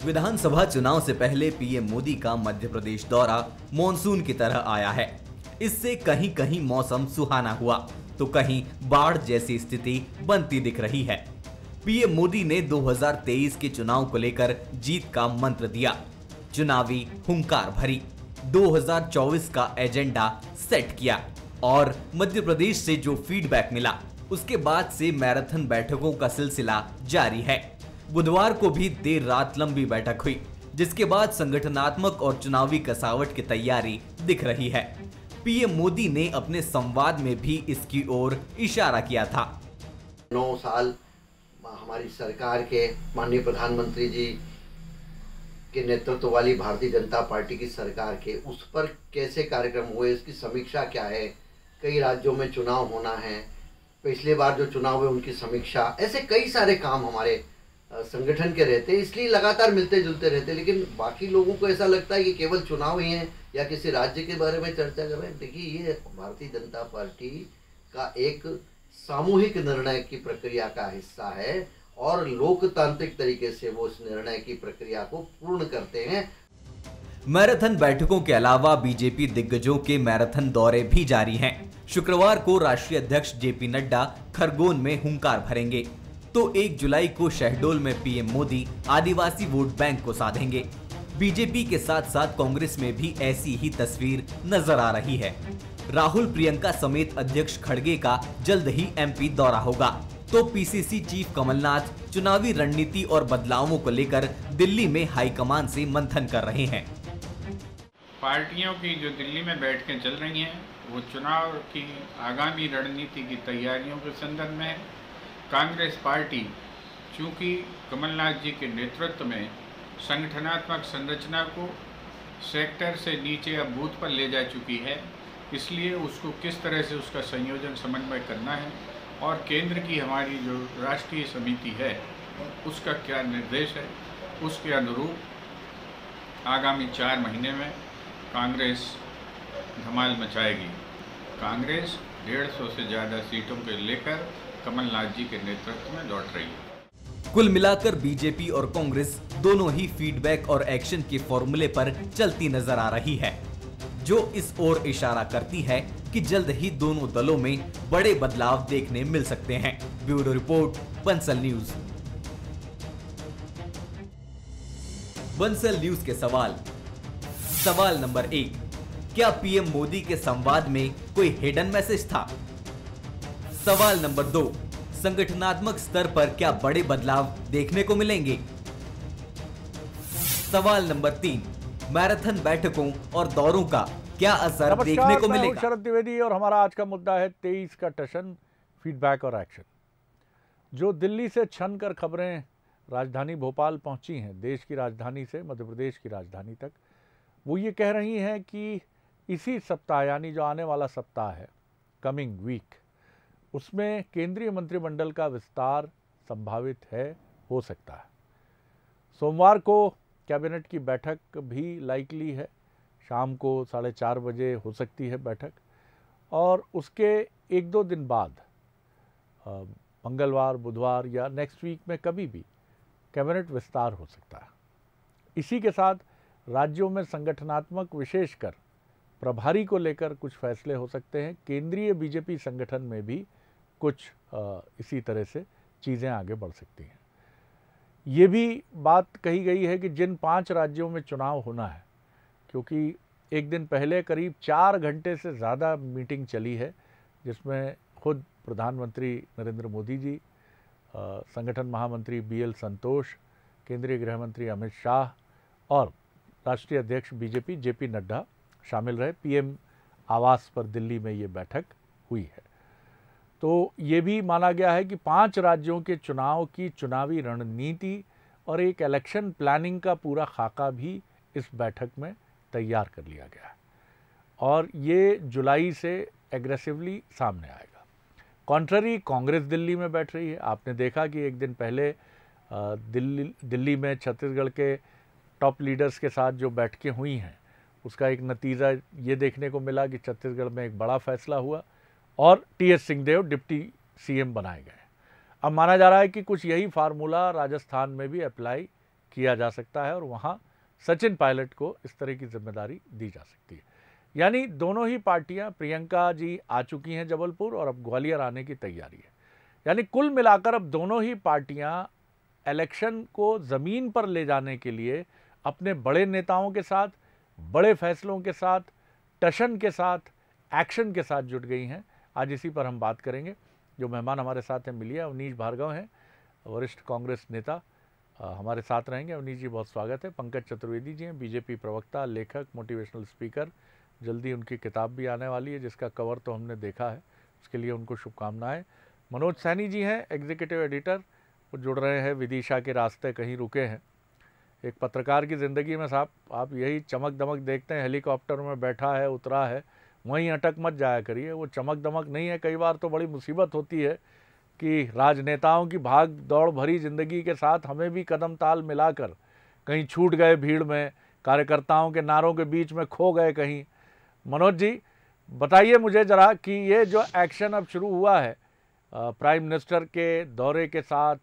विधानसभा चुनाव से पहले पीएम मोदी का मध्य प्रदेश दौरा मॉनसून की तरह आया है। इससे कहीं कहीं मौसम सुहाना हुआ तो कहीं बाढ़ जैसी स्थिति बनती दिख रही है। पीएम मोदी ने 2023 के चुनाव को लेकर जीत का मंत्र दिया, चुनावी हुंकार भरी, 2024 का एजेंडा सेट किया और मध्य प्रदेश से जो फीडबैक मिला उसके बाद से मैराथन बैठकों का सिलसिला जारी है। बुधवार को भी देर रात लंबी बैठक हुई, जिसके बाद संगठनात्मक और चुनावी कसावट की तैयारी दिख रही है। पीएम मोदी ने अपने संवाद में भी इसकी ओर इशारा किया था। 9 साल हमारी सरकार के माननीय प्रधानमंत्री जी के नेतृत्व वाली भारतीय जनता पार्टी की सरकार के उस पर कैसे कार्यक्रम हुए, इसकी समीक्षा क्या है। कई राज्यों में चुनाव होना है, पिछले बार जो चुनाव हुए उनकी समीक्षा, ऐसे कई सारे काम हमारे संगठन के रहते हैं, इसलिए लगातार मिलते जुलते रहते हैं। लेकिन बाकी लोगों को ऐसा लगता है कि केवल चुनाव ही है या किसी राज्य के बारे में चर्चा कर रहे हैं। देखिए, ये भारतीय जनता पार्टी का एक सामूहिक निर्णय की प्रक्रिया का हिस्सा है और लोकतांत्रिक तरीके से वो इस निर्णय की प्रक्रिया को पूर्ण करते हैं। मैराथन बैठकों के अलावा बीजेपी दिग्गजों के मैराथन दौरे भी जारी हैं। शुक्रवार को राष्ट्रीय अध्यक्ष जेपी नड्डा खरगोन में हुंकार भरेंगे तो 1 जुलाई को शहडोल में पीएम मोदी आदिवासी वोट बैंक को साधेंगे। बीजेपी के साथ साथ कांग्रेस में भी ऐसी ही तस्वीर नजर आ रही है। राहुल प्रियंका समेत अध्यक्ष खड़गे का जल्द ही एमपी दौरा होगा तो पीसीसी चीफ कमलनाथ चुनावी रणनीति और बदलावों को लेकर दिल्ली में हाईकमान से मंथन कर रहे हैं। पार्टियों की जो दिल्ली में बैठकें चल रही हैं वो चुनाव की आगामी रणनीति की तैयारियों के संदर्भ में है। कांग्रेस पार्टी चूंकि कमलनाथ जी के नेतृत्व में संगठनात्मक संरचना को सेक्टर से नीचे अब बूथ पर ले जा चुकी है, इसलिए उसको किस तरह से उसका संयोजन समन्वय करना है और केंद्र की हमारी जो राष्ट्रीय समिति है उसका क्या निर्देश है, उसके अनुरूप आगामी 4 महीने में कांग्रेस धमाल मचाएगी। कांग्रेस 150 से ज़्यादा सीटों के लेकर कमलनाथ जी के नेतृत्व में लौट रही है। कुल मिलाकर बीजेपी और कांग्रेस दोनों ही फीडबैक और एक्शन के फॉर्मूले पर चलती नजर आ रही है, जो इस ओर इशारा करती है कि जल्द ही दोनों दलों में बड़े बदलाव देखने मिल सकते हैं। Bureau report, Bansal news. Bansal news के सवाल नंबर 1, क्या पीएम मोदी के संवाद में कोई हिडन मैसेज था? सवाल नंबर 2, संगठनात्मक स्तर पर क्या बड़े बदलाव देखने को मिलेंगे? सवाल नंबर 3, मैराथन बैठकों और दौरों का क्या असर देखने को मिलेगा? शरद द्विवेदी और हमारा आज का मुद्दा है 23 का टशन, फीडबैक और एक्शन। जो दिल्ली से छन कर खबरें राजधानी भोपाल पहुंची हैं, देश की राजधानी से मध्य प्रदेश की राजधानी तक, वो ये कह रही हैं कि इसी सप्ताह यानी जो आने वाला सप्ताह है, कमिंग वीक, उसमें केंद्रीय मंत्रिमंडल का विस्तार संभावित है, हो सकता है। सोमवार को कैबिनेट की बैठक भी लाइकली है, शाम को 4:30 बजे हो सकती है बैठक और उसके 1-2 दिन बाद मंगलवार, बुधवार या नेक्स्ट वीक में कभी भी कैबिनेट विस्तार हो सकता है। इसी के साथ राज्यों में संगठनात्मक विशेषकर प्रभारी को लेकर कुछ फैसले हो सकते हैं। केंद्रीय बीजेपी संगठन में भी कुछ इसी तरह से चीज़ें आगे बढ़ सकती हैं। ये भी बात कही गई है कि जिन 5 राज्यों में चुनाव होना है, क्योंकि एक दिन पहले करीब 4 घंटे से ज़्यादा मीटिंग चली है, जिसमें खुद प्रधानमंत्री नरेंद्र मोदी जी, संगठन महामंत्री BL संतोष, केंद्रीय गृह मंत्री अमित शाह और राष्ट्रीय अध्यक्ष बीजेपी JP नड्डा शामिल रहे। पीएम आवास पर दिल्ली में ये बैठक हुई है। तो ये भी माना गया है कि 5 राज्यों के चुनाव की चुनावी रणनीति और एक इलेक्शन प्लानिंग का पूरा खाका भी इस बैठक में तैयार कर लिया गया है और ये जुलाई से एग्रेसिवली सामने आएगा। कॉन्ट्ररी कांग्रेस दिल्ली में बैठ रही है। आपने देखा कि एक दिन पहले दिल्ली में छत्तीसगढ़ के टॉप लीडर्स के साथ जो बैठकें हुई हैं, उसका एक नतीजा ये देखने को मिला कि छत्तीसगढ़ में एक बड़ा फैसला हुआ और TS सिंहदेव डिप्टी CM बनाए गए। अब माना जा रहा है कि कुछ यही फार्मूला राजस्थान में भी अप्लाई किया जा सकता है और वहाँ सचिन पायलट को इस तरह की जिम्मेदारी दी जा सकती है। यानी दोनों ही पार्टियां, प्रियंका जी आ चुकी हैं जबलपुर और अब ग्वालियर आने की तैयारी है। यानी कुल मिलाकर अब दोनों ही पार्टियां इलेक्शन को ज़मीन पर ले जाने के लिए अपने बड़े नेताओं के साथ, बड़े फैसलों के साथ, टशन के साथ, एक्शन के साथ जुट गई हैं। आज इसी पर हम बात करेंगे। जो मेहमान हमारे साथ हैं, मिलिए, अवनीश भार्गव हैं, वरिष्ठ कांग्रेस नेता, हमारे साथ रहेंगे। अवनीश जी, बहुत स्वागत है। पंकज चतुर्वेदी जी हैं, बीजेपी प्रवक्ता, लेखक, मोटिवेशनल स्पीकर। जल्दी उनकी किताब भी आने वाली है जिसका कवर तो हमने देखा है, उसके लिए उनको शुभकामनाएं। मनोज सैनी जी हैं, एग्जीक्यूटिव एडिटर, वो जुड़ रहे हैं। विदिशा के रास्ते कहीं रुके हैं। एक पत्रकार की ज़िंदगी में साहब आप यही चमक दमक देखते हैं, हेलीकॉप्टर में बैठा है, उतरा है, वहीं अटक मत जाया करिए। वो चमक दमक नहीं है। कई बार तो बड़ी मुसीबत होती है कि राजनेताओं की भाग दौड़ भरी ज़िंदगी के साथ हमें भी कदम ताल मिलाकर कहीं छूट गए, भीड़ में, कार्यकर्ताओं के नारों के बीच में खो गए कहीं। मनोज जी, बताइए मुझे ज़रा कि ये जो एक्शन अब शुरू हुआ है प्राइम मिनिस्टर के दौरे के साथ,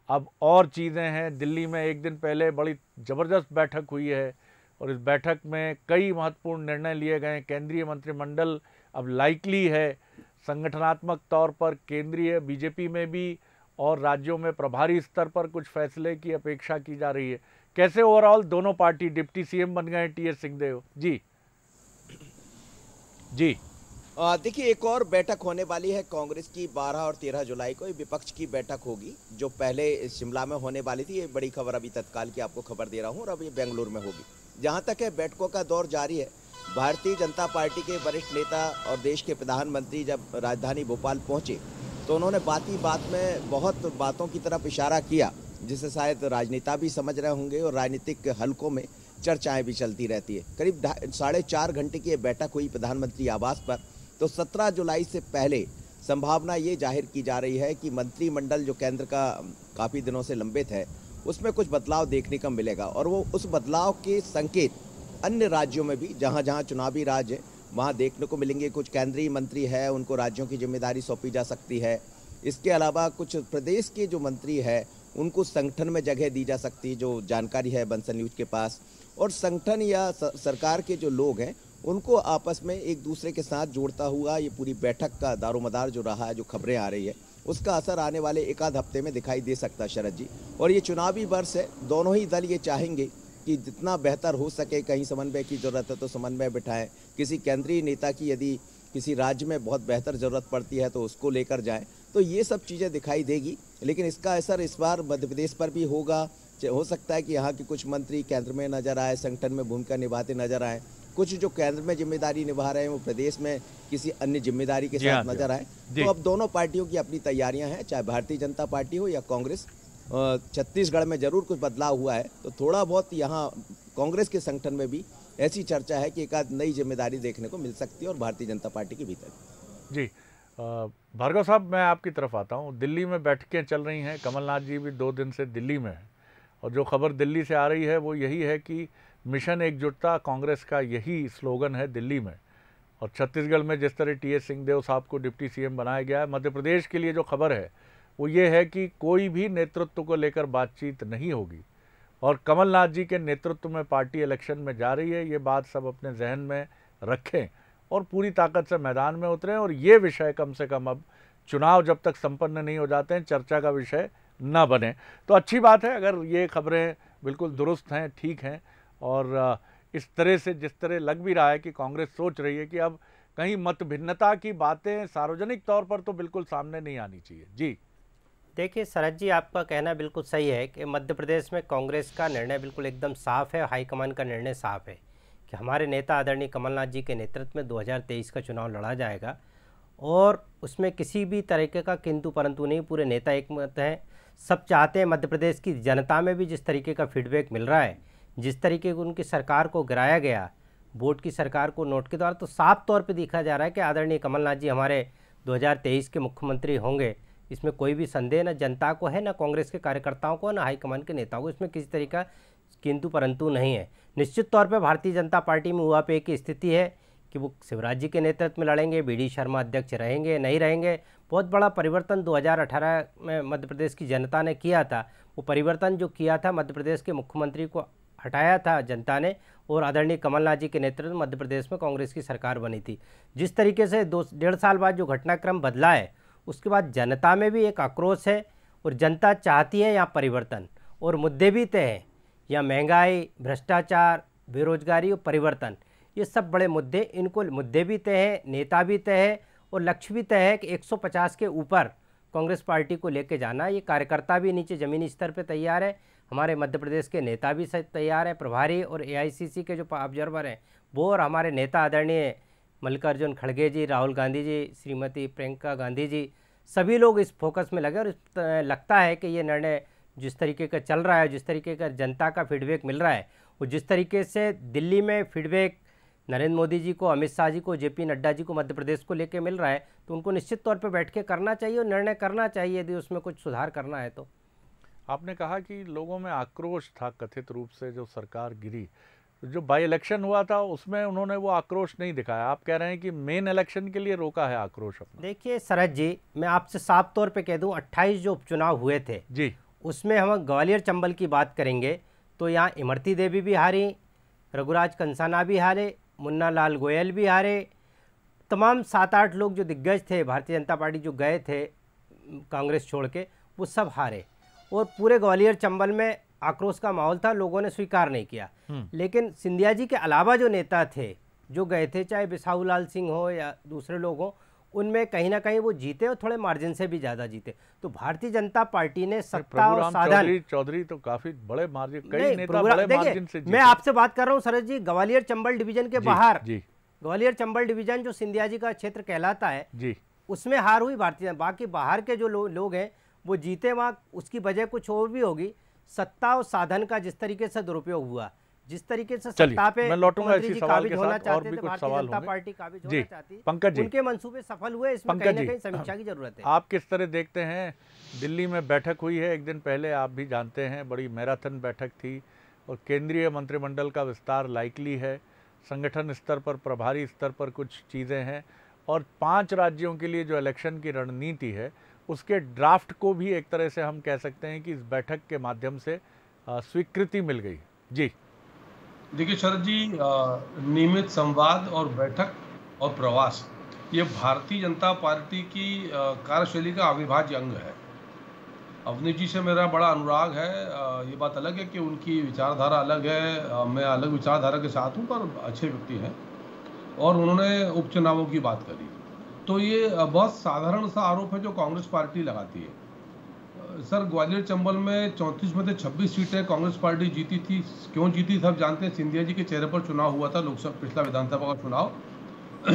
अब और चीज़ें हैं। दिल्ली में एक दिन पहले बड़ी ज़बरदस्त बैठक हुई है और इस बैठक में कई महत्वपूर्ण निर्णय लिए गए। केंद्रीय मंत्रिमंडल अब लाइकली है संगठनात्मक तौर पर केंद्रीय बीजेपी में भी और राज्यों में प्रभारी स्तर पर कुछ फैसले की अपेक्षा की जा रही है। कैसे ओवरऑल दोनों पार्टी, डिप्टी सीएम बन गए टीएस सिंहदेव जी? जी देखिए, एक और बैठक होने वाली है कांग्रेस की 12 और 13 जुलाई को। ये विपक्ष की बैठक होगी जो पहले शिमला में होने वाली थी। ये बड़ी खबर अभी तत्काल की आपको खबर दे रहा हूँ, और अब ये बेंगलुरु में होगी। जहाँ तक है बैठकों का दौर जारी है। भारतीय जनता पार्टी के वरिष्ठ नेता और देश के प्रधानमंत्री जब राजधानी भोपाल पहुँचे तो उन्होंने बात ही बात में बहुत बातों की तरफ इशारा किया जिसे शायद राजनेता भी समझ रहे होंगे और राजनीतिक हलकों में चर्चाएं भी चलती रहती है। करीब 4.5 घंटे की ये बैठक हुई प्रधानमंत्री आवास पर। तो 17 जुलाई से पहले संभावना ये जाहिर की जा रही है कि मंत्रिमंडल जो केंद्र का काफ़ी दिनों से लंबित है उसमें कुछ बदलाव देखने को मिलेगा, और वो उस बदलाव के संकेत अन्य राज्यों में भी जहाँ जहाँ चुनावी राज है वहाँ देखने को मिलेंगे। कुछ केंद्रीय मंत्री है उनको राज्यों की जिम्मेदारी सौंपी जा सकती है। इसके अलावा कुछ प्रदेश के जो मंत्री है उनको संगठन में जगह दी जा सकती है, जो जानकारी है बंसल न्यूज के पास। और संगठन या सरकार के जो लोग हैं उनको आपस में एक दूसरे के साथ जोड़ता हुआ ये पूरी बैठक का दारोमदार जो रहा है, जो खबरें आ रही है, उसका असर आने वाले एक आध हफ्ते में दिखाई दे सकता है शरद जी। और ये चुनावी वर्ष है, दोनों ही दल ये चाहेंगे कि जितना बेहतर हो सके, कहीं समन्वय की ज़रूरत है तो समन्वय बिठाएं, किसी केंद्रीय नेता की यदि किसी राज्य में बहुत बेहतर ज़रूरत पड़ती है तो उसको लेकर जाएं। तो ये सब चीज़ें दिखाई देगी, लेकिन इसका असर इस बार मध्य प्रदेश पर भी होगा। हो सकता है कि यहाँ के कुछ मंत्री केंद्र में नजर आए, संगठन में भूमिका निभाते नजर आए, कुछ जो केंद्र में जिम्मेदारी निभा रहे हैं वो प्रदेश में किसी अन्य जिम्मेदारी के साथ नजर आए। तो अब दोनों पार्टियों की अपनी तैयारियां हैं, चाहे भारतीय जनता पार्टी हो या कांग्रेस। छत्तीसगढ़ में जरूर कुछ बदलाव हुआ है, तो थोड़ा बहुत यहाँ कांग्रेस के संगठन में भी ऐसी चर्चा है कि एक आध नई जिम्मेदारी देखने को मिल सकती है और भारतीय जनता पार्टी के भीतर। जी भार्गव साहब, मैं आपकी तरफ आता हूँ। दिल्ली में बैठकें चल रही हैं, कमलनाथ जी भी 2 दिन से दिल्ली में हैं, और जो खबर दिल्ली से आ रही है वो यही है कि मिशन एकजुटता कांग्रेस का यही स्लोगन है दिल्ली में। और छत्तीसगढ़ में जिस तरह टीएस सिंहदेव साहब को डिप्टी सीएम बनाया गया है, मध्य प्रदेश के लिए जो खबर है वो ये है कि कोई भी नेतृत्व को लेकर बातचीत नहीं होगी और कमलनाथ जी के नेतृत्व में पार्टी इलेक्शन में जा रही है। ये बात सब अपने जहन में रखें और पूरी ताकत से मैदान में उतरें, और ये विषय कम से कम अब चुनाव जब तक संपन्न नहीं हो जाते हैं चर्चा का विषय ना बने। तो अच्छी बात है अगर ये खबरें बिल्कुल दुरुस्त हैं, ठीक हैं, और इस तरह से जिस तरह लग भी रहा है कि कांग्रेस सोच रही है कि अब कहीं मत भिन्नता की बातें सार्वजनिक तौर पर तो बिल्कुल सामने नहीं आनी चाहिए। जी देखिए शरद जी, आपका कहना बिल्कुल सही है कि मध्य प्रदेश में कांग्रेस का निर्णय बिल्कुल एकदम साफ है, हाईकमान का निर्णय साफ है कि हमारे नेता आदरणीय कमलनाथ जी के नेतृत्व में 2023 का चुनाव लड़ा जाएगा और उसमें किसी भी तरीके का किंतु परंतु नहीं। पूरे नेता एक मत हैं, सब चाहते हैं। मध्य प्रदेश की जनता में भी जिस तरीके का फीडबैक मिल रहा है, जिस तरीके की उनकी सरकार को गिराया गया, वोट की सरकार को नोट के द्वारा, तो साफ तौर पे दिखा जा रहा है कि आदरणीय कमलनाथ जी हमारे 2023 के मुख्यमंत्री होंगे। इसमें कोई भी संदेह न जनता को है, न कांग्रेस के कार्यकर्ताओं को, न हाईकमान के नेताओं को। इसमें किसी तरीका किंतु परंतु नहीं है। निश्चित तौर पे भारतीय जनता पार्टी में हुआ पे की स्थिति है कि वो शिवराज जी के नेतृत्व में लड़ेंगे, बीडी शर्मा अध्यक्ष रहेंगे नहीं रहेंगे। बहुत बड़ा परिवर्तन 2018 में मध्य प्रदेश की जनता ने किया था, वो परिवर्तन जो किया था, मध्य प्रदेश के मुख्यमंत्री को हटाया था जनता ने और आदरणीय कमलनाथ जी के नेतृत्व में मध्य प्रदेश में कांग्रेस की सरकार बनी थी। जिस तरीके से 2-1.5 साल बाद जो घटनाक्रम बदला है, उसके बाद जनता में भी एक आक्रोश है और जनता चाहती है यहाँ परिवर्तन, और मुद्दे भी तय हैं। यहाँ महंगाई, भ्रष्टाचार, बेरोजगारी और परिवर्तन, ये सब बड़े मुद्दे, इनको मुद्दे भी तय हैं, नेता भी तय है और लक्ष्य भी तय है कि 150 के ऊपर कांग्रेस पार्टी को लेके जाना। ये कार्यकर्ता भी नीचे ज़मीनी स्तर पे तैयार है, हमारे मध्य प्रदेश के नेता भी तैयार है, प्रभारी और AICC के जो ऑब्जर्वर हैं वो, और हमारे नेता आदरणीय मल्लिकार्जुन खड़गे जी, राहुल गांधी जी, श्रीमती प्रियंका गांधी जी, सभी लोग इस फोकस में लगे। और लगता है कि ये निर्णय जिस तरीके का चल रहा है, जिस तरीके का जनता का फीडबैक मिल रहा है, और जिस तरीके से दिल्ली में फीडबैक नरेंद्र मोदी जी को, अमित शाह जी को, JP नड्डा जी को मध्य प्रदेश को लेके मिल रहा है, तो उनको निश्चित तौर पे बैठ के करना चाहिए और निर्णय करना चाहिए यदि उसमें कुछ सुधार करना है तो। आपने कहा कि लोगों में आक्रोश था कथित रूप से जो सरकार गिरी, जो बाई इलेक्शन हुआ था उसमें उन्होंने वो आक्रोश नहीं दिखाया। आप कह रहे हैं कि मेन इलेक्शन के लिए रोका है आक्रोश अपना। देखिए शरद जी, मैं आपसे साफ तौर पे कह दूं, 28 जो उपचुनाव हुए थे जी, उसमें हम ग्वालियर चंबल की बात करेंगे तो यहाँ इमरती देवी भी हारी, रघुराज कंसाना भी हारे, मुन्ना लाल गोयल भी हारे, तमाम 7-8 लोग जो दिग्गज थे भारतीय जनता पार्टी जो गए थे कांग्रेस छोड़ के, वो सब हारे। और पूरे ग्वालियर चंबल में आक्रोश का माहौल था, लोगों ने स्वीकार नहीं किया। लेकिन सिंधिया जी के अलावा जो नेता थे जो गए थे, चाहे बिसाहू लाल सिंह हो या दूसरे लोग हो, उनमें कहीं ना कहीं वो जीते और थोड़े मार्जिन से भी ज़्यादा जीते। तो भारतीय जनता पार्टी ने सत्ता और साधन, चौधरी तो काफी बड़े मार्जिन, कई नेता बड़े मार्जिन से जीते। मैं आपसे बात कर रहा हूँ शरद जी, ग्वालियर चंबल डिवीजन के बाहर, जी, ग्वालियर चंबल डिवीजन जो सिंधिया जी का क्षेत्र कहलाता है जी, उसमें हार हुई भारतीय। बाकी बाहर के जो लोग हैं वो जीते वहाँ, उसकी वजह कुछ और भी होगी। सत्ता और साधन का जिस तरीके से दुरुपयोग हुआ, जिस तरीके से सत्ता पे मैं लौटूंगा इसी सवाल के होना साथ, और भी चाहते थे, कुछ भारतीय सवाल जनता होंगे पार्टी काबिज जी। होना चाहती, पंकज जी, उनके मंसूबे सफल हुए, इसमें कहीं ना कहीं समीक्षा की जरूरत है। आप किस तरह देखते हैं? दिल्ली में बैठक हुई है एक दिन पहले, आप भी जानते हैं, बड़ी मैराथन बैठक थी और केंद्रीय मंत्रिमंडल का विस्तार लाइकली है, संगठन स्तर पर, प्रभारी स्तर पर कुछ चीज़ें हैं, और 5 राज्यों के लिए जो इलेक्शन की रणनीति है उसके ड्राफ्ट को भी एक तरह से हम कह सकते हैं कि इस बैठक के माध्यम से स्वीकृति मिल गई। जी देखिए शरद जी, नियमित संवाद और बैठक और प्रवास, ये भारतीय जनता पार्टी की कार्यशैली का अविभाज्य अंग है। अवनी जी से मेरा बड़ा अनुराग है। ये बात अलग है कि उनकी विचारधारा अलग है, मैं अलग विचारधारा के साथ हूँ, पर अच्छे व्यक्ति हैं। और उन्होंने उपचुनावों की बात करी, तो ये बहुत साधारण सा आरोप है जो कांग्रेस पार्टी लगाती है। सर, ग्वालियर चंबल में 34 में से 26 सीटें कांग्रेस पार्टी जीती थी। क्यों जीती सब जानते हैं, सिंधिया जी के चेहरे पर चुनाव हुआ था, लोकसभा पिछला विधानसभा का चुनाव।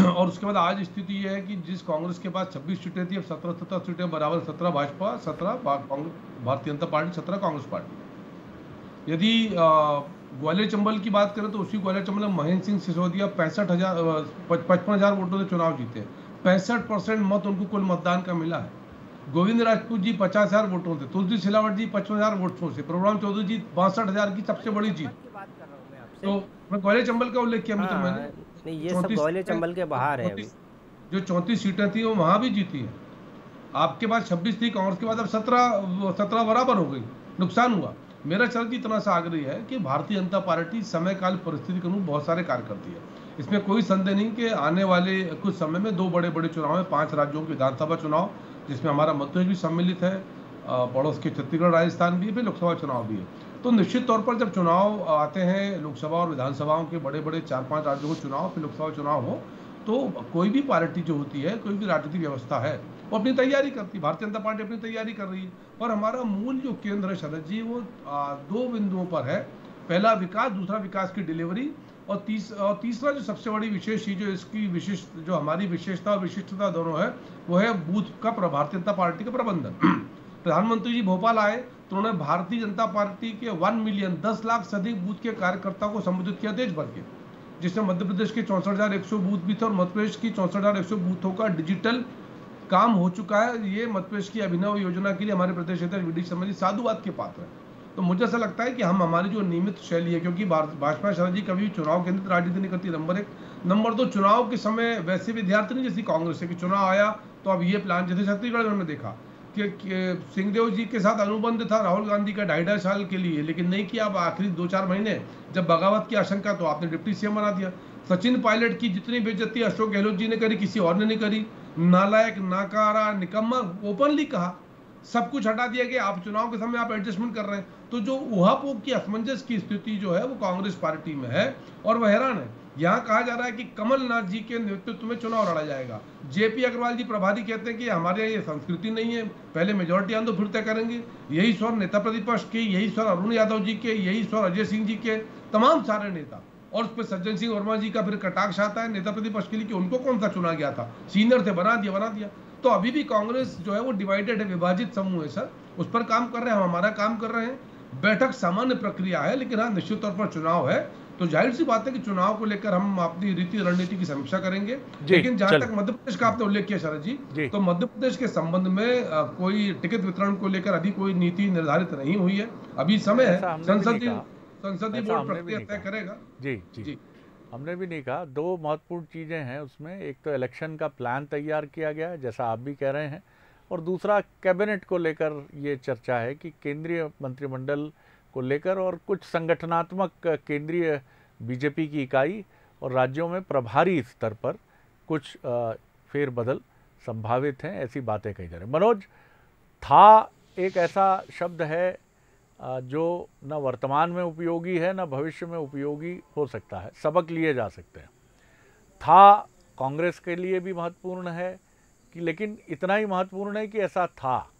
और उसके बाद आज स्थिति यह है कि जिस कांग्रेस के पास 26 सीटें थी, अब 17 सीटें बराबर, 17 भाजपा, 17 भारतीय जनता पार्टी, 17 कांग्रेस पार्टी। यदि ग्वालियर चंबल की बात करें तो उसी ग्वालियर चंबल में महेंद्र सिंह सिसोदिया 55,000 वोटों से चुनाव जीते। 65% मत उनको कुल मतदान का मिला है। गोविंद राजपूत जी 50,000 वोटों से, तुलसी सिलावट जी 55,000 वोटों से, प्रभुराम चौधरी जी 62,000 की सबसे बड़ी जीत। तो मैं ग्वालियर चंबल का उल्लेख किया मित्र मैंने, नहीं ये सब ग्वालियर चंबल के बाहर है। जो 34 सीटें थी वो वहां भी जीती है। आपके पास 26 थी कांग्रेस के बाद, अब 17 बराबर हो गई, नुकसान हुआ। मेरा चरण इतना सा आग्रह है कि भारतीय जनता पार्टी समय काल परिस्थिति के अनुरूप बहुत सारे कार्य करती है। इसमें कोई संदेह नहीं कि आने वाले कुछ समय में 2 बड़े चुनाव है, 5 राज्यों के विधानसभा चुनाव, जिसमें हमारा मध्य प्रदेश भी सम्मिलित है, पड़ोस के छत्तीसगढ़, राजस्थान भी, लोकसभा चुनाव भी है। तो निश्चित तौर पर जब चुनाव आते हैं, लोकसभा और विधानसभाओं के बड़े 4-5 राज्यों के चुनाव, फिर लोकसभा चुनाव हो, तो कोई भी पार्टी जो होती है, कोई भी राजनीतिक व्यवस्था है, वो अपनी तैयारी करती है। भारतीय जनता पार्टी अपनी तैयारी कर रही है, पर हमारा मूल जो केंद्र है शरद जी, वो 2 बिंदुओं पर है। पहला विकास, दूसरा विकास की डिलीवरी, और तीसरा जो सबसे बड़ी विशेष चीज, जो इसकी विशेष, जो हमारी विशेषता और विशिष्टता दोनों है, वो है बूथ का, भारतीय जनता पार्टी का प्रबंधन। प्रधानमंत्री जी भोपाल आए तो उन्होंने भारतीय जनता पार्टी के 1 मिलियन 10 लाख से अधिक बूथ के कार्यकर्ताओं को संबोधित किया देश भर के, जिसमें मध्य प्रदेश के 64,100 बूथ भी थे, और मध्य प्रदेश की 64,100 बूथों का डिजिटल काम हो चुका है। ये मध्य प्रदेश की अभिनव योजना के लिए हमारे प्रदेश अध्यक्ष वीडी शर्मा जी साधुवाद के पात्र हैं। तो मुझे ऐसा लगता है कि हम, हमारी जो नियमित शैली है, क्योंकि भाजपा शरद जी कभी चुनाव केंद्रित राजनीति नहीं करती, नंबर 1। नंबर 2, चुनाव के समय वैसे विद्यार्थी नहीं जैसी कांग्रेस है कि चुनाव आया तो अब ये प्लान, जैसे छत्तीसगढ़ में हमने देखा, कि सिंहदेव जी के साथ अनुबंध था राहुल गांधी का 2.5 साल के लिए, लेकिन नहीं किया। अब आखिरी 2-4 महीने जब बगावत की आशंका, तो आपने डिप्टी सीएम बना दिया। सचिन पायलट की जितनी बेइज्जती अशोक गहलोत जी ने करी, किसी और ने नहीं करी। नालायक, नाकारा, निकम्मा ओपनली कहा, सब कुछ हटा दिया कि आप चुनाव के समय आप एडजस्टमेंट कर रहे हैं। तो जो उहापोह की, असमंजस की स्थिति जो है वो कांग्रेस पार्टी में है और वह हैरान है। यहाँ कहा जा रहा है कि कमलनाथ जी के नेतृत्व में चुनाव लड़ा जाएगा। जेपी अग्रवाल जी प्रभारी कहते हैं कि हमारे यहाँ ये संस्कृति नहीं है, पहले मेजोरिटी आंदो फिर तय करेंगे। यही स्वर नेता प्रतिपक्ष के, यही स्वर अरुण यादव जी के, यही स्वर अजय सिंह जी के, तमाम सारे नेता। और उस पर सज्जन सिंह वर्मा जी का फिर कटाक्ष आता है नेता प्रतिपक्ष के लिए कि उनको कौन सा चुना गया था, सीनियर थे, बना दिया। तो अभी भी कांग्रेस जो है वो डिवाइडेड है, विभाजित समूह है सर। उस पर काम कर रहे हैं, हम हमारा काम कर रहे हैं। बैठक सामान्य प्रक्रिया है, लेकिन हाँ निश्चित तौर पर चुनाव है, तो जाहिर सी बात है कि चुनाव को लेकर हम अपनी रीति रणनीति की समीक्षा करेंगे। लेकिन जहां तक मध्य प्रदेश का आपने उल्लेख किया शरद जी, तो मध्य प्रदेश के संबंध में कोई टिकट वितरण को लेकर अभी कोई नीति निर्धारित नहीं हुई है। अभी समय है, संसदीय बोर्ड प्रक्रिया तय करेगा। जी, हमने भी नहीं कहा। दो महत्वपूर्ण चीज़ें हैं उसमें, एक तो इलेक्शन का प्लान तैयार किया गया है जैसा आप भी कह रहे हैं, और दूसरा कैबिनेट को लेकर ये चर्चा है कि केंद्रीय मंत्रिमंडल को लेकर और कुछ संगठनात्मक केंद्रीय बीजेपी की इकाई और राज्यों में प्रभारी स्तर पर कुछ फेरबदल संभावित हैं, ऐसी बातें कही जा रही हैं। मनोज, था एक ऐसा शब्द है जो न वर्तमान में उपयोगी है न भविष्य में उपयोगी हो सकता है, सबक लिए जा सकते हैं। था कांग्रेस के लिए भी महत्वपूर्ण है कि, लेकिन इतना ही महत्वपूर्ण है कि ऐसा था,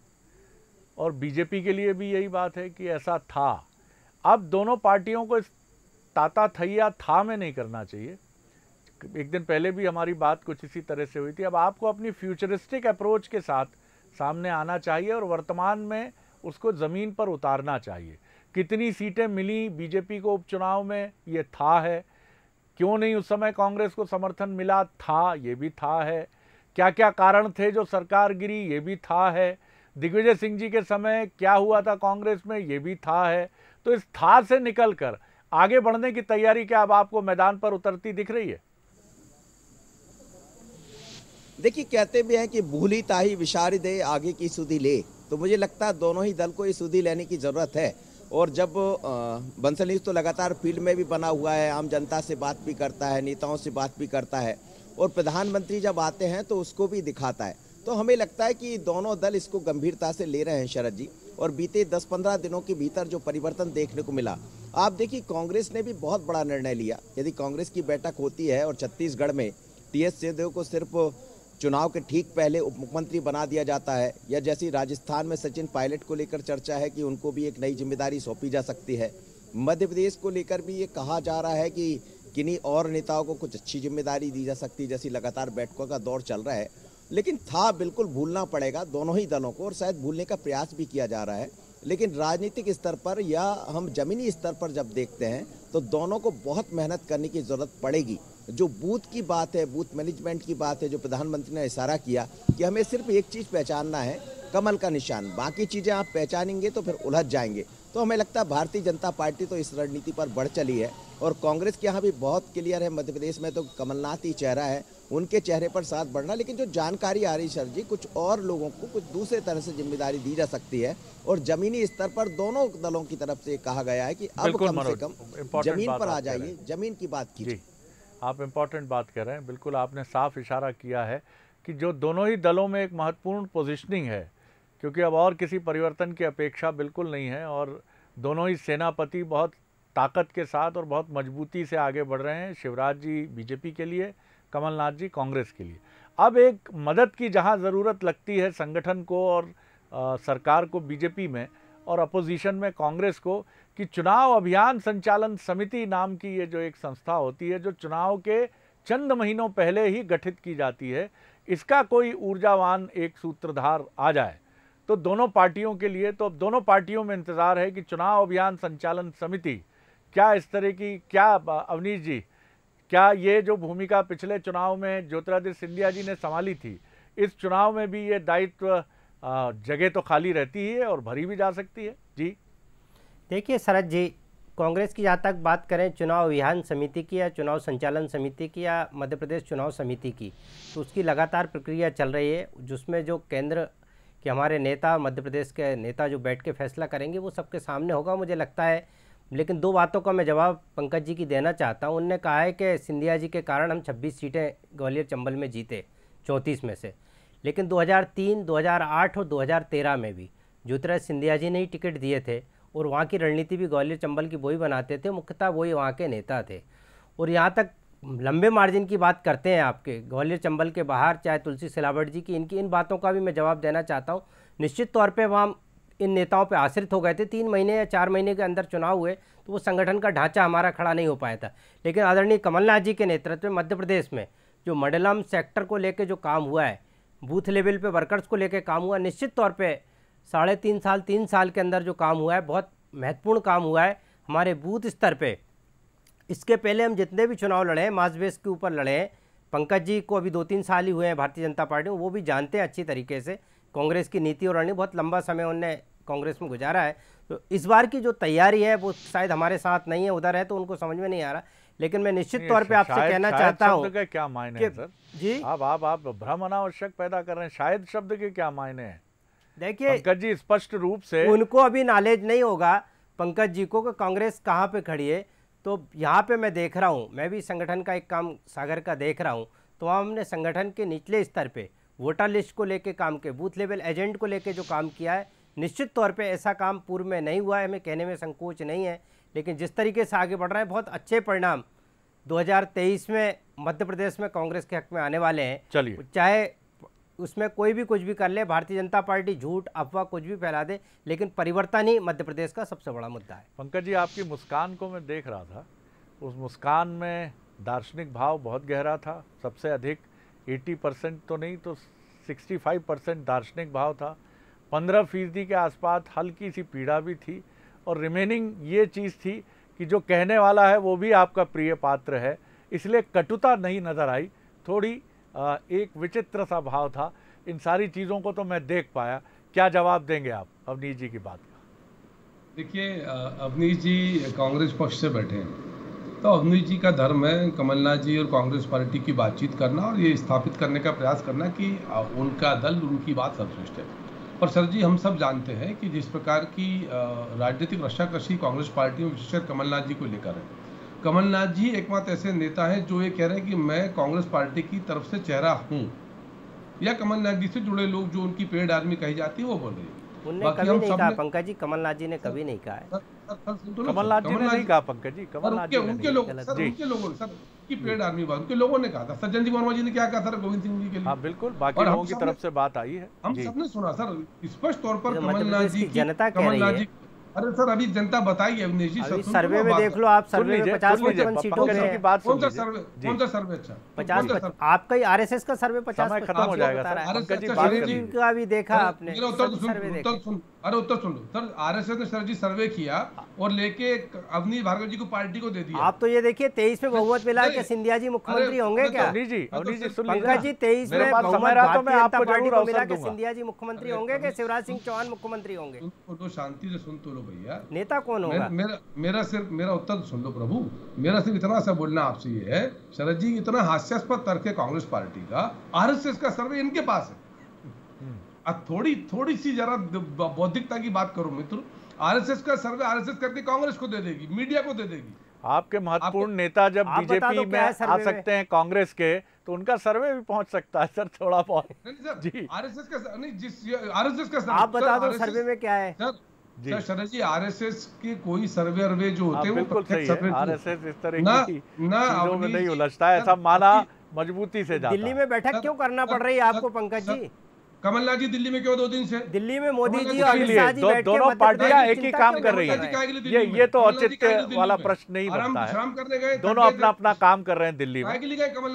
और बीजेपी के लिए भी यही बात है कि ऐसा था। अब दोनों पार्टियों को इस ताता थैया था में नहीं करना चाहिए। एक दिन पहले भी हमारी बात कुछ इसी तरह से हुई थी। अब आपको अपनी फ्यूचरिस्टिक अप्रोच के साथ सामने आना चाहिए और वर्तमान में उसको ज़मीन पर उतारना चाहिए। कितनी सीटें मिली बीजेपी को उपचुनाव में, ये था है। क्यों नहीं उस समय कांग्रेस को समर्थन मिला, था, ये भी था है। क्या क्या कारण थे जो सरकार गिरी, ये भी था है। दिग्विजय सिंह जी के समय क्या हुआ था कांग्रेस में, ये भी था है। तो इस था से निकलकर आगे बढ़ने की तैयारी क्या अब आपको मैदान पर उतरती दिख रही है? देखिए, कहते भी हैं कि भूली ताही विशारी दे, आगे की सुधी ले। तो मुझे लगता है दोनों ही दल को ये सुधी लेने की ज़रूरत है। और जब बंसल न्यूज़ तो लगातार फील्ड में भी बना हुआ है, आम जनता से बात भी करता है, नेताओं से बात भी करता है, और प्रधानमंत्री जब आते हैं तो उसको भी दिखाता है। तो हमें लगता है कि दोनों दल इसको गंभीरता से ले रहे हैं शरद जी। और बीते 10-15 दिनों के भीतर जो परिवर्तन देखने को मिला, आप देखिए कांग्रेस ने भी बहुत बड़ा निर्णय लिया। यदि कांग्रेस की बैठक होती है और छत्तीसगढ़ में टी.एस. सिंहदेव को सिर्फ चुनाव के ठीक पहले उप मुख्यमंत्री बना दिया जाता है, या जैसी राजस्थान में सचिन पायलट को लेकर चर्चा है कि उनको भी एक नई जिम्मेदारी सौंपी जा सकती है, मध्य प्रदेश को लेकर भी ये कहा जा रहा है कि किन्हीं और नेताओं को कुछ अच्छी जिम्मेदारी दी जा सकती है, जैसी लगातार बैठकों का दौर चल रहा है। लेकिन था बिल्कुल भूलना पड़ेगा दोनों ही दलों को, और शायद भूलने का प्रयास भी किया जा रहा है। लेकिन राजनीतिक स्तर पर या हम जमीनी स्तर पर जब देखते हैं तो दोनों को बहुत मेहनत करने की ज़रूरत पड़ेगी। जो बूथ की बात है, बूथ मैनेजमेंट की बात है, जो प्रधानमंत्री ने इशारा किया कि हमें सिर्फ एक चीज़ पहचानना है, कमल का निशान, बाकी चीज़ें आप पहचानेंगे तो फिर उलझ जाएंगे। तो हमें लगता है भारतीय जनता पार्टी तो इस रणनीति पर बढ़ चली है, और कांग्रेस के यहाँ भी बहुत क्लियर है। मध्य प्रदेश में तो कमलनाथ ही चेहरा है, उनके चेहरे पर साथ बढ़ना। लेकिन जो जानकारी आ रही सर जी, कुछ और लोगों को कुछ दूसरे तरह से जिम्मेदारी दी जा सकती है, और जमीनी स्तर पर दोनों दलों की तरफ से कहा गया है कि अब कम से कम जमीन पर आ जाइए, जमीन की बात कीजिए। आप इम्पोर्टेंट बात कर रहे हैं, बिल्कुल आपने साफ इशारा किया है कि जो दोनों ही दलों में एक महत्वपूर्ण पोजीशनिंग है, क्योंकि अब और किसी परिवर्तन की अपेक्षा बिल्कुल नहीं है, और दोनों ही सेनापति बहुत ताकत के साथ और बहुत मजबूती से आगे बढ़ रहे हैं। शिवराज जी बीजेपी के लिए, कमलनाथ जी कांग्रेस के लिए। अब एक मदद की जहां ज़रूरत लगती है संगठन को और सरकार को बीजेपी में, और अपोजिशन में कांग्रेस को, कि चुनाव अभियान संचालन समिति नाम की ये जो एक संस्था होती है, जो चुनाव के चंद महीनों पहले ही गठित की जाती है, इसका कोई ऊर्जावान एक सूत्रधार आ जाए तो दोनों पार्टियों के लिए, तो अब दोनों पार्टियों में इंतज़ार है कि चुनाव अभियान संचालन समिति क्या इस तरह की, क्या अवनीश जी, क्या ये जो भूमिका पिछले चुनाव में ज्योतिरादित्य सिंधिया जी ने संभाली थी, इस चुनाव में भी ये दायित्व जगह तो खाली रहती है और भरी भी जा सकती है? जी देखिए शरद जी, कांग्रेस की जहाँ तक बात करें चुनाव अभियान समिति की या चुनाव संचालन समिति की या मध्य प्रदेश चुनाव समिति की, तो उसकी लगातार प्रक्रिया चल रही है, जिसमें जो केंद्र कि हमारे नेता, मध्य प्रदेश के नेता जो बैठ के फैसला करेंगे वो सबके सामने होगा, मुझे लगता है। लेकिन दो बातों का मैं जवाब पंकज जी की देना चाहता हूँ। उनने कहा है कि सिंधिया जी के कारण हम 26 सीटें ग्वालियर चंबल में जीते 34 में से, लेकिन 2003, 2008 और 2013 में भी ज्योतिराज सिंधिया जी ने ही टिकट दिए थे और वहाँ की रणनीति भी ग्वालियर चंबल की वही बनाते थे, मुख्यतः वही वहाँ के नेता थे। और यहाँ तक लंबे मार्जिन की बात करते हैं आपके ग्वालियर चंबल के बाहर, चाहे तुलसी सिलावट जी की, इन बातों का भी मैं जवाब देना चाहता हूँ। निश्चित तौर पे वहाँ इन नेताओं पे आश्रित हो गए थे। 3 महीने या 4 महीने के अंदर चुनाव हुए तो वो संगठन का ढांचा हमारा खड़ा नहीं हो पाया था। लेकिन आदरणीय कमलनाथ जी के नेतृत्व में मध्य प्रदेश में जो मंडलम सेक्टर को लेकर जो काम हुआ है, बूथ लेवल पे वर्कर्स को लेकर काम हुआ, निश्चित तौर पे 3 साल के अंदर जो काम हुआ है बहुत महत्वपूर्ण काम हुआ है हमारे बूथ स्तर पे। इसके पहले हम जितने भी चुनाव लड़े हैं मास बेस के ऊपर लड़े हैं। पंकज जी को अभी 2-3 साल ही हुए हैं भारतीय जनता पार्टी में, वो भी जानते हैं अच्छी तरीके से कांग्रेस की नीति और रणनीति, बहुत लंबा समय उनने कांग्रेस में गुजारा है। तो इस बार की जो तैयारी है वो शायद हमारे साथ नहीं है, उधर है तो उनको समझ में नहीं आ रहा। लेकिन मैं निश्चित तौर पे आपसे कहना चाहता हूँ कि क्या मायने हैं सर जी? आप भ्रम अनावश्यक पैदा कर रहे हैं। शायद शब्द के क्या मायने हैं? देखिए पंकज जी स्पष्ट रूप से उनको अभी नॉलेज नहीं होगा पंकज जी को कि कांग्रेस कहाँ पे खड़ी है। तो यहाँ पे मैं देख रहा हूँ, मैं भी संगठन का एक काम सागर का देख रहा हूँ, तो वहाँ हमने संगठन के निचले स्तर पे वोटर लिस्ट को लेके काम के, बूथ लेवल एजेंट को लेके जो काम किया है, निश्चित तौर पे ऐसा काम पूर्व में नहीं हुआ है, हमें कहने में संकोच नहीं है। लेकिन जिस तरीके से आगे बढ़ रहा है, बहुत अच्छे परिणाम 2023 में मध्य प्रदेश में कांग्रेस के हक में आने वाले हैं। चलिए, चाहे उसमें कोई भी कुछ भी कर ले, भारतीय जनता पार्टी झूठ अफवाह कुछ भी फैला दे, लेकिन परिवर्तन ही मध्य प्रदेश का सबसे बड़ा मुद्दा है। पंकज जी आपकी मुस्कान को मैं देख रहा था, उस मुस्कान में दार्शनिक भाव बहुत गहरा था। सबसे अधिक 80% तो नहीं तो 65% दार्शनिक भाव था। 15% के आसपास हल्की सी पीड़ा भी थी, और रिमेनिंग ये चीज़ थी कि जो कहने वाला है वो भी आपका प्रिय पात्र है, इसलिए कटुता नहीं नज़र आई। थोड़ी एक विचित्र सा भाव था। इन सारी चीज़ों को तो मैं देख पाया। क्या जवाब देंगे आप अवनीश जी की बात का? देखिए, अवनीश जी कांग्रेस पक्ष से बैठे हैं, तो अवनीश जी का धर्म है कमलनाथ जी और कांग्रेस पार्टी की बातचीत करना और ये स्थापित करने का प्रयास करना कि उनका दल, उनकी बात सर्वश्रेष्ठ है। और सर जी, हम सब जानते हैं कि जिस प्रकार की राजनीतिक रस्साकशी कांग्रेस पार्टी में विशेषकर कमलनाथ जी को लेकर है, कमलनाथ जी एकमात्र ऐसे नेता हैं जो ये कह रहे हैं कि मैं कांग्रेस पार्टी की तरफ से चेहरा हूं, या कमलनाथ जी से जुड़े लोग जो उनकी पेड आदमी कही जाती है वो बोल रहे हैं। उनने कभी नहीं कहा पंकज जी, कमलनाथ जी ने कभी नहीं कहा है। कमलनाथ जी ने नहीं कहा पंकज जी, कमलनाथ जी ने उनके लोगों सर की पेड आर्मी बात उनके लोगों ने कहा था। सज्जन जी वर्मा जी ने क्या कहा सर गोविंद सिंह जी के लिए? हाँ बिल्कुल, बाकी लोगों की तरफ से बात आई है, हम सबने सुना सर स्पष्ट तौर पर कमलनाथ जी की जनता कह रही है। अरे सर अभी जनता बताइए अवनीश जी, सर्वे में देख लो आप, सर्वे में 50-55 सीटों की बात। कौन सा सर्वे? अच्छा 50, आपका ही आरएसएस का सर्वे 50 खत्म हो जाएगा का भी देखा आपने? अरे उत्तर सुन लो सर, आरएसएस ने सर जी सर्वे किया और लेके अवनीश भार्गव जी को पार्टी को दे दिया। आप तो ये देखिए 23 में बहुमत मिला कि सिंधिया जी मुख्यमंत्री होंगे क्या? अवनीश जी पंकज जी 23 में बहुमत भारतीय जनता पार्टी को मिला कि सिंधिया जी मुख्यमंत्री होंगे कि शिवराज सिंह चौहान मुख्यमंत्री होंगे? तो शांति से सुन तो लो भैया, नेता कौन होगा? मेरा उत्तर सुन लो प्रभु। मेरा सिर्फ इतना सा बोलना आपसे ये है, शरद जी इतना हास्यास्पद तर्क है कांग्रेस पार्टी का, आरएसएस का सर्वे इनके पास है। अब थोड़ी सी जरा बौद्धिकता की बात करो मित्र, आरएसएस का सर्वे आरएसएस करके कांग्रेस को दे देगी, मीडिया को दे देगी। आपके महत्वपूर्ण नेता जब बीजेपी में आ सकते हैं कांग्रेस के, तो उनका सर्वे भी पहुंच सकता है सर, थोड़ा बहुत जी। आरएसएस का नहीं, आरएसएस का आप बता दो सर्वे में क्या है सर शरद जी। आरएसएस के कोई सर्वे जो होते हैं वो बिल्कुल सही है। आरएसएस इस तरह की चीजों में नहीं उलझता है, ऐसा माना मजबूती से जाता है। दिल्ली में बैठक क्यों करना पड़ रही है आपको पंकज जी? कमलनाथ जी दिल्ली में क्यों 2 दिन से? दिल्ली में मोदी जी और अमित शाह जी बैठ के दोनों पार्टियां एक ही काम कर रही हैं। ये तो औचित्य वाला प्रश्न नहीं बनता है। दोनों अपना अपना काम कर रहे हैं दिल्ली में।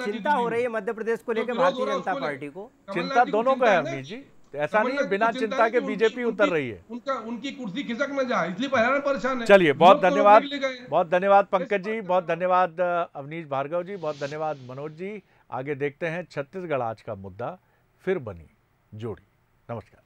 चिंता हो रही है मध्य प्रदेश को लेकर भारतीय जनता पार्टी को। चिंता दोनों का है अवनीश जी, ऐसा नहीं है बिना चिंता के बीजेपी उतर रही है। उनकी कुर्सी खिसक न जाए इसलिए परेशान है। चलिए, बहुत धन्यवाद पंकज जी, बहुत धन्यवाद अवनीश भार्गव जी, बहुत धन्यवाद मनोज जी। आगे देखते हैं छत्तीसगढ़ आज का मुद्दा फिर बनी जोड़ी। नमस्कार।